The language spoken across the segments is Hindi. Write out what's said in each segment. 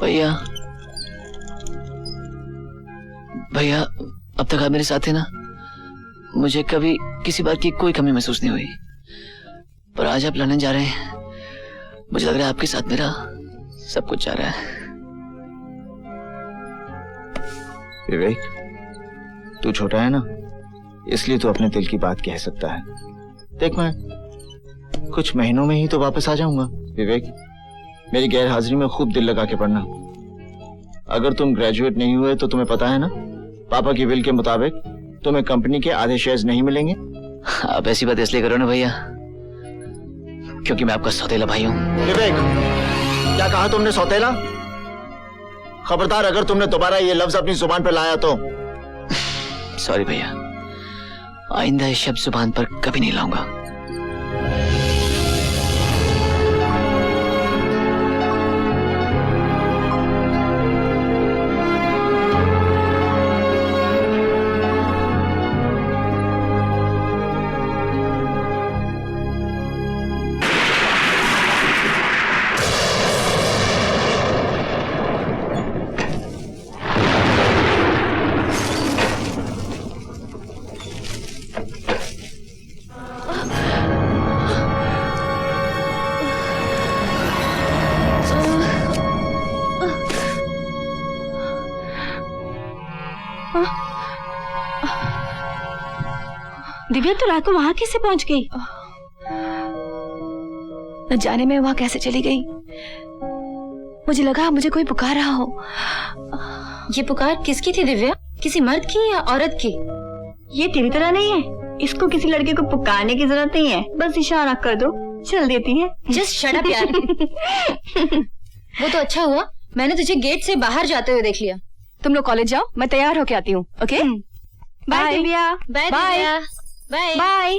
भैया भैया, अब तक आप मेरे साथ थे ना, मुझे कभी किसी बात की कोई कमी महसूस नहीं हुई, पर आज आप लड़ने जा रहे हैं, मुझे लग रहा है आपके साथ मेरा सब कुछ जा रहा है। विवेक, तू छोटा है ना, इसलिए तू अपने दिल की बात कह सकता है। देख, मैं कुछ महीनों में ही तो वापस आ जाऊंगा। विवेक, मेरी गैर हाजिरी में खूब दिल लगा के पढ़ना। अगर तुम ग्रेजुएट नहीं हुए तो तुम्हें पता है ना, पापा की विल के मुताबिक तुम्हें कंपनी के आधे शेयर्स नहीं मिलेंगे। आप ऐसी बात इसलिए करो ना भैया, क्योंकि मैं आपका सौतेला भाई हूं। विवेक, क्या कहा तुमने? सौतेला? खबरदार अगर तुमने दोबारा ये लफ्ज अपनी जुबान पर लाया तो। सॉरी भैया, आइंदा ये शब्द जुबान पर कभी नहीं लाऊंगा। दिव्या, तो रात को वहां कैसे पहुंच गई? न जाने मैं वहां कैसे चली गई। मुझे लगा मुझे कोई पुकार रहा हो। ये पुकार किसकी थी दिव्या? किसी मर्द की या औरत की? ये तेरी तरह नहीं है, इसको किसी लड़के को पुकारने की जरूरत नहीं है, बस इशारा कर दो चल देती है। जस्ट शट अप यार। वो तो अच्छा हुआ मैंने तुझे गेट से बाहर जाते हुए देख लिया। तुम लोग कॉलेज जाओ, मैं तैयार होके आती हूँ। Okay, bye Divya. Bye Divya. Bye bye.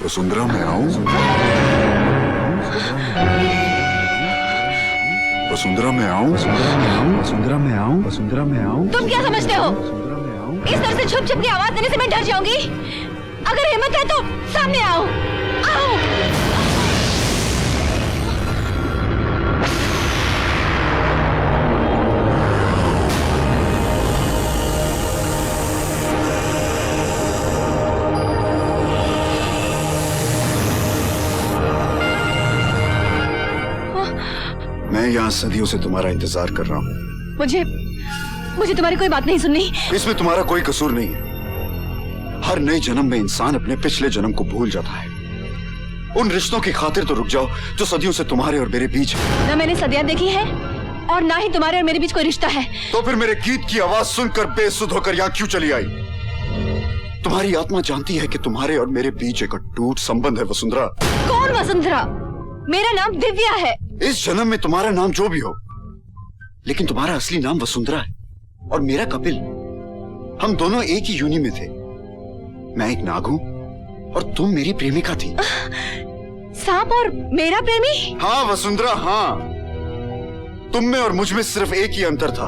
Vasundhara, मैं आऊं? वसुंधरा, मैं आऊं? वसुंधरा, मैं आऊं? वसुंधरा, मैं आऊं? तुम क्या समझते हो? इस तरह से छुप छुप की आवाज देने से मैं डर जाऊंगी? अगर हिम्मत है तो सामने आओ। आओ। मैं यहाँ सदियों से तुम्हारा इंतजार कर रहा हूँ। मुझे तुम्हारी कोई बात नहीं सुननी। इसमें तुम्हारा कोई कसूर नहीं है। हर नए जन्म में इंसान अपने पिछले जन्म को भूल जाता है। उन रिश्तों की खातिर तो रुक जाओ जो सदियों से तुम्हारे और मेरे बीच है। ना मैंने सदियां देखी है और ना ही तुम्हारे और मेरे बीच कोई रिश्ता है। तो फिर मेरे गीत की आवाज सुनकर बेसुध होकर यहाँ क्यों चली आई? तुम्हारी आत्मा जानती है कि तुम्हारे और मेरे बीच एक अटूट संबंध है वसुंधरा। कौन वसुंधरा? मेरा नाम दिव्या है। इस जन्म में तुम्हारा नाम जो भी हो, लेकिन तुम्हारा असली नाम वसुंधरा है और मेरा कपिल। हम दोनों एक ही यूनि में थे। मैं एक नाग हूं और तुम मेरी प्रेमिका थी। सांप और मेरा प्रेमी? हाँ वसुंधरा, हाँ। तुम में और मुझ में सिर्फ एक ही अंतर था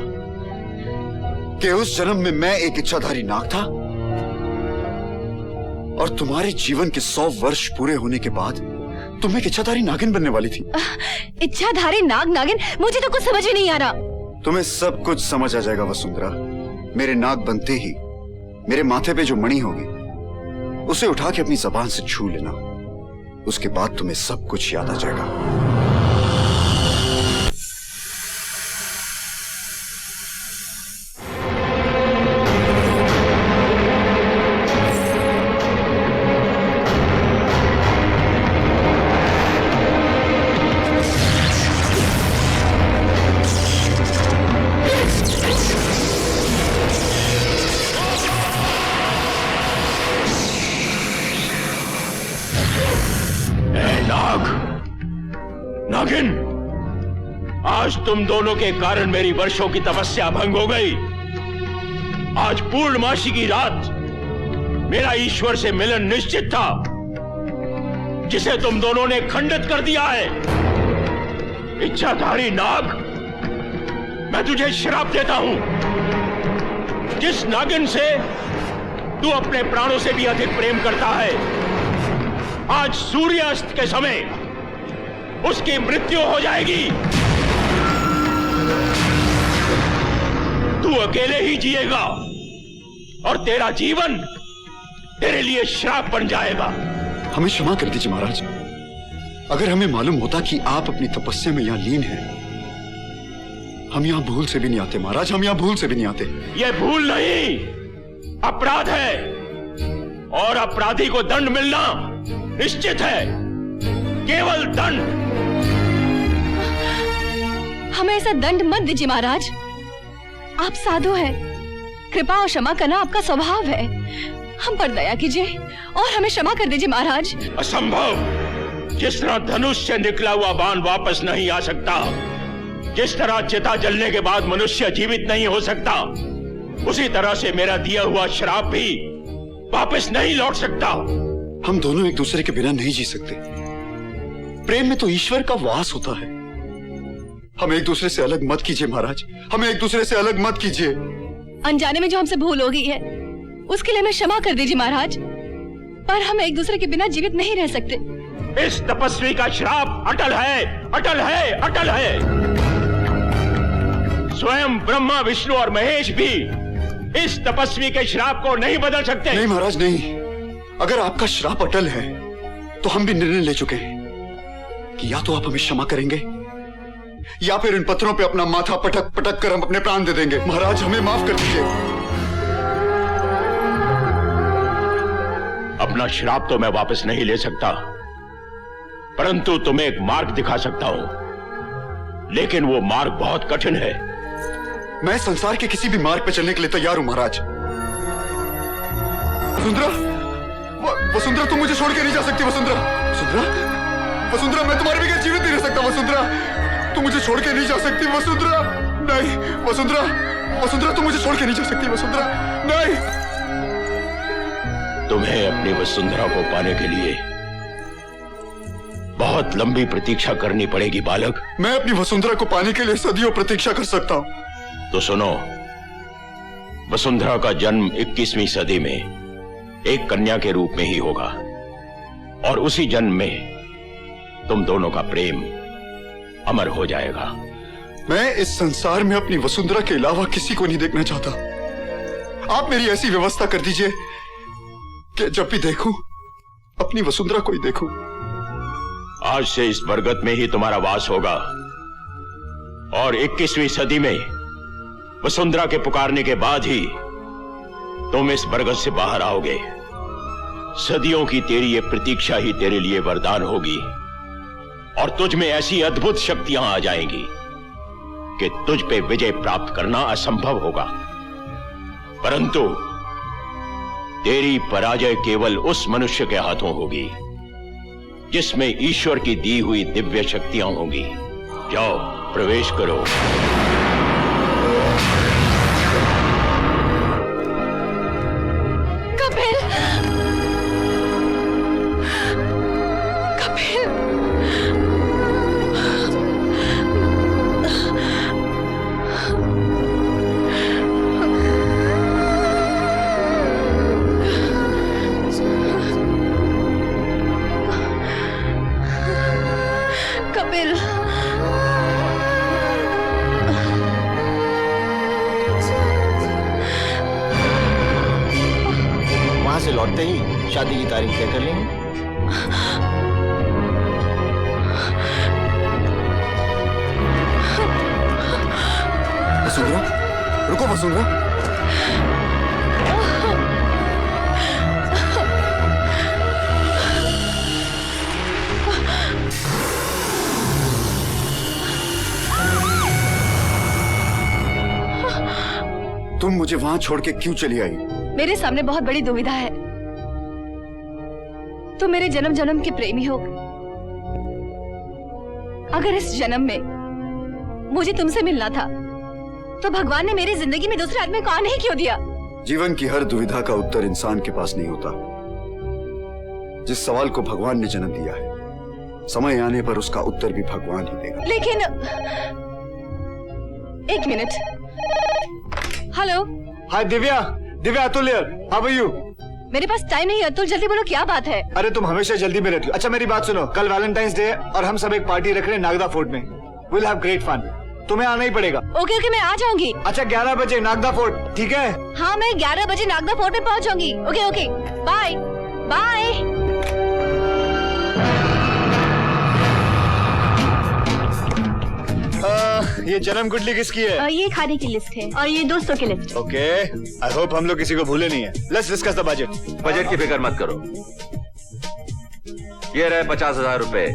कि उस जन्म में मैं एक इच्छाधारी नाग था और तुम्हारे जीवन के 100 वर्ष पूरे होने के बाद तुम एक इच्छाधारी नागिन बनने वाली थी। इच्छाधारी नागिन? मुझे तो कुछ समझ ही नहीं आ रहा। तुम्हें सब कुछ समझ आ जाएगा वसुंधरा। मेरे नाग बनते ही मेरे माथे पे जो मणि होगी उसे उठा के अपनी जबान से छू लेना। उसके बाद तुम्हें सब कुछ याद आ जाएगा। नागिन, आज तुम दोनों के कारण मेरी वर्षों की तपस्या भंग हो गई। आज पूर्णमासी की रात मेरा ईश्वर से मिलन निश्चित था, जिसे तुम दोनों ने खंडित कर दिया है। इच्छाधारी नाग, मैं तुझे श्राप देता हूं। जिस नागिन से तू अपने प्राणों से भी अधिक प्रेम करता है। आज सूर्यास्त के समय उसकी मृत्यु हो जाएगी। तू अकेले ही जिएगा और तेरा जीवन तेरे लिए श्राप बन जाएगा। हमें क्षमा कर दीजिए महाराज। अगर हमें मालूम होता कि आप अपनी तपस्या में यहां लीन हैं, हम यहां भूल से भी नहीं आते महाराज, हम यहां भूल से भी नहीं आते। यह भूल नहीं, अपराध है और अपराधी को दंड मिलना निश्चित है, केवल दंड। हमें ऐसा दंड मत दीजिए महाराज। आप साधु हैं, कृपा और क्षमा करना आपका स्वभाव है। हम पर दया कीजिए और हमें क्षमा कर दीजिए महाराज। असंभव। जिस तरह धनुष से निकला हुआ बाण वापस नहीं आ सकता, जिस तरह चिता जलने के बाद मनुष्य जीवित नहीं हो सकता, उसी तरह से मेरा दिया हुआ श्राप भी वापस नहीं लौट सकता। हम दोनों एक दूसरे के बिना नहीं जी सकते। प्रेम में तो ईश्वर का वास होता है। हमें एक दूसरे से अलग मत कीजिए महाराज, हमें एक दूसरे से अलग मत कीजिए। अनजाने में जो हमसे भूल हो गई है उसके लिए हमें क्षमा कर दीजिए महाराज, पर हम एक दूसरे के बिना जीवित नहीं रह सकते। इस तपस्वी का श्राप अटल है, अटल है, अटल है। स्वयं ब्रह्मा, विष्णु और महेश भी इस तपस्वी के श्राप को नहीं बदल सकते। नहीं महाराज नहीं। अगर आपका श्राप अटल है तो हम भी निर्णय ले चुके हैं कि या तो आप हमें क्षमा करेंगे या फिर इन पत्थरों पे अपना माथा पटक पटक कर हम अपने प्राण दे देंगे। महाराज हमें माफ कर दीजिए। अपना श्राप तो मैं वापस नहीं ले सकता, परंतु तुम्हें एक मार्ग दिखा सकता हूं, लेकिन वो मार्ग बहुत कठिन है। मैं संसार के किसी भी मार्ग पे चलने के लिए तैयार हूं महाराज। वसुंधरा, वसुंधरा तुम मुझे छोड़ के नहीं जा सकती। वसुंधरा, वसुंधरा, वसुंधरा मैं तुम्हारे बगैर जीवित नहीं रह सकता। वसुंधरा तुम मुझे छोड़ के नहीं जा सकती। वसुंधरा नहीं, वसुंधरा, वसुंधरा तुम मुझे छोड़ के नहीं जा सकती। वसुंधरा नहीं। तुम्हें अपनी वसुंधरा को पाने के लिए बहुत लंबी प्रतीक्षा करनी पड़ेगी बालक। मैं अपनी वसुंधरा को पाने के लिए सदियों प्रतीक्षा कर सकता हूं। तो सुनो, वसुंधरा का जन्म 21वीं सदी में एक कन्या के रूप में ही होगा और उसी जन्म में तुम दोनों का प्रेम अमर हो जाएगा। मैं इस संसार में अपनी वसुंधरा के अलावा किसी को नहीं देखना चाहता। आप मेरी ऐसी व्यवस्था कर दीजिए कि जब भी देखूं अपनी वसुंधरा को ही देखूं। आज से इस बरगद में ही तुम्हारा वास होगा और 21वीं सदी में वसुंधरा के पुकारने के बाद ही तुम इस बरगद से बाहर आओगे। सदियों की तेरी ये प्रतीक्षा ही तेरे लिए वरदान होगी और तुझ में ऐसी अद्भुत शक्तियां आ जाएंगी कि तुझ पे विजय प्राप्त करना असंभव होगा, परंतु तेरी पराजय केवल उस मनुष्य के हाथों होगी जिसमें ईश्वर की दी हुई दिव्य शक्तियां होंगी। जाओ, प्रवेश करो। कपिल, कपिल, कपिल। वहां से लौटते ही शादी की तारीख तय कर लेंगे। वसुंधरा रुको, वसुंधरा। तुम मुझे वहां छोड़ के क्यों चली आई? मेरे सामने बहुत बड़ी दुविधा है। तुम मेरे जन्म जन्म के प्रेमी हो। अगर इस जन्म में मुझे तुमसे मिलना था तो भगवान ने मेरी जिंदगी में दूसरे आदमी को आने ही क्यों दिया? जीवन की हर दुविधा का उत्तर इंसान के पास नहीं होता। जिस सवाल को भगवान ने जन्म दिया है, समय आने पर उसका उत्तर भी भगवान ही देगा। लेकिन एक minute. Hello, hi Divya, Divya Atul here, how are you? मेरे पास टाइम नहीं है अतुल, जल्दी बोलो क्या बात है। अरे तुम हमेशा जल्दी में रहती हो। अच्छा मेरी बात सुनो, कल वैलेंटाइंस डे और हम सब एक पार्टी रख रहे हैं नागदा फोर्ट में। Will have great fun. तुम्हें आना ही पड़ेगा। ओके ओके, मैं आ जाऊंगी। अच्छा 11 बजे नागदा फोर्ट, ठीक है? हाँ, मैं 11 बजे नागदा फोर्ट में पहुंच जाऊंगी। Okay okay, bye bye. ये जन्म गुडली किसकी है? ये खाने की लिस्ट है और ये दोस्तों की लिस्ट। ओके, आई होप हम लोग किसी को भूले नहीं है। Let's discuss the budget. Budget की फिक्र मत करो, ये रहे 50,000 रुपए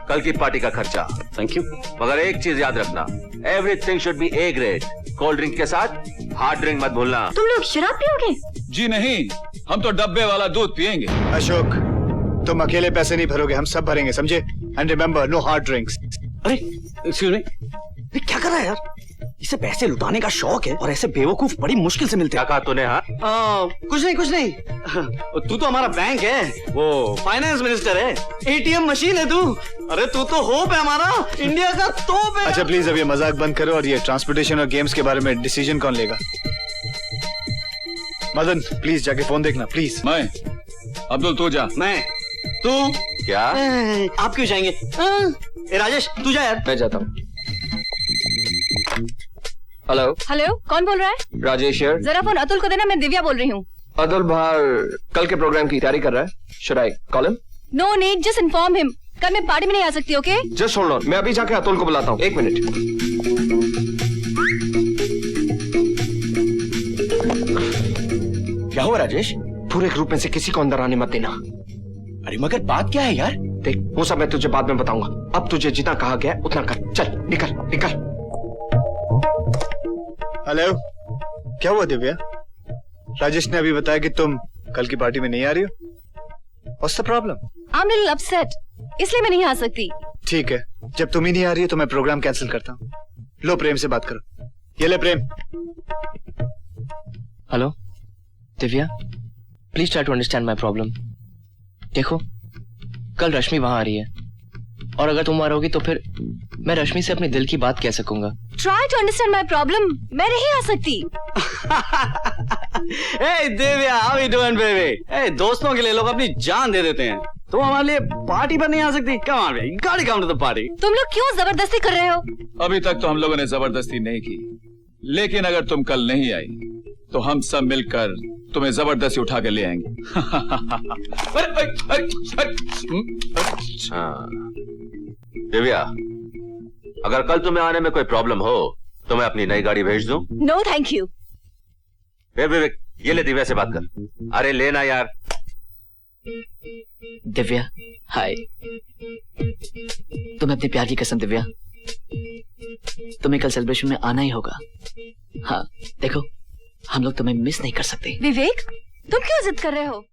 कल की पार्टी का खर्चा। Thank you. मगर एक चीज याद रखना, everything should be A grade. Cold drink के साथ हार्ड ड्रिंक मत भूलना। तुम लोग शराब पियोगे? जी नहीं, हम तो डब्बे वाला दूध पियेंगे। अशोक, तुम अकेले पैसे नहीं भरोगे, हम सब भरेंगे, समझे? And remember, no hard drinks. अरे एक्सक्यूज मी, ये क्या कर रहा है यार? इसे पैसे लुटाने का शौक है और ऐसे बेवकूफ बड़ी मुश्किल से मिलते क्या हैं। कहा तूने? हाँ, कुछ नहीं। तू तो हमारा बैंक है, वो फाइनेंस मिनिस्टर है, एटीएम मशीन है तू। अरे तू तो होप है हमारा, इंडिया का तोप है। अच्छा प्लीज अब ये मजाक बंद करो और ये ट्रांसपोर्टेशन और गेम्स के बारे में डिसीजन कौन लेगा? मदन प्लीज जाके फोन देखना प्लीज। मैं अब्दुल, तू जा। मैं तू क्या? आप क्यों जाएंगे? ए राजेश तू जा यार। मैं जाता हूँ। हेलो, हेलो, कौन बोल रहा है? राजेश यार। जरा फोन अतुल को देना, मैं दिव्या बोल रही हूँ। अतुल बाहर कल के प्रोग्राम की तैयारी कर रहा है। Should I call him? No need, just inform him. कल मैं पार्टी में नहीं आ सकती। ओके जस्ट होल्ड ऑन, मैं अभी जाके अतुल को बुलाता हूँ। 1 मिनट। क्या हुआ राजेश? पूरे ग्रुप में से किसी को अंदर आने मत देना। अरे मगर बात क्या है यार? देख, वो सब मैं तुझे बाद में बताऊंगा। अब तुझे जितना कहा गया उतना कर। चल निकल निकल। हेलो, क्या हुआ दिव्या? राजेश ने अभी बताया कि तुम कल की पार्टी में नहीं आ रही हो। What's the problem? I'm little upset, इसलिए मैं नहीं आ सकती। ठीक है, जब तुम ही नहीं आ रही हो तो मैं प्रोग्राम कैंसिल करता हूँ। लो प्रेम से बात करो। ये ले Prem. Hello Divya, please try to understand my problem. देखो, कल रश्मि वहां आ रही है और अगर तुम आ रहोगी तो फिर मैं रश्मि से अपने दिल की बात कह सकूंगा। Try to understand my problem, मैं नहीं आ सकती। ए Divya, how you doing baby? ए दोस्तों के लिए लोग अपनी जान दे देते हैं, तो हमारे लिए पार्टी पर नहीं आ सकती? Come on baby, got to come to the party. तुम लोग क्यों जबरदस्ती कर रहे हो? अभी तक तो हम लोगों ने जबरदस्ती नहीं की, लेकिन अगर तुम कल नहीं आई तो हम सब मिलकर तुम्हें जबरदस्ती उठा के ले आएंगे। हाँ। दिव्या, अगर कल तुम्हें आने में कोई प्रॉब्लम हो तो मैं अपनी नई गाड़ी भेज दूं? No thank you. विवेक, ये ले दिव्या से बात कर। अरे लेना यार। दिव्या हाय। तुम्हें अपने प्यार की कसम दिव्या, तुम्हें कल सेलिब्रेशन में आना ही होगा। हाँ देखो, हम लोग तुम्हें मिस नहीं कर सकते। विवेक, तुम क्यों जिद कर रहे हो?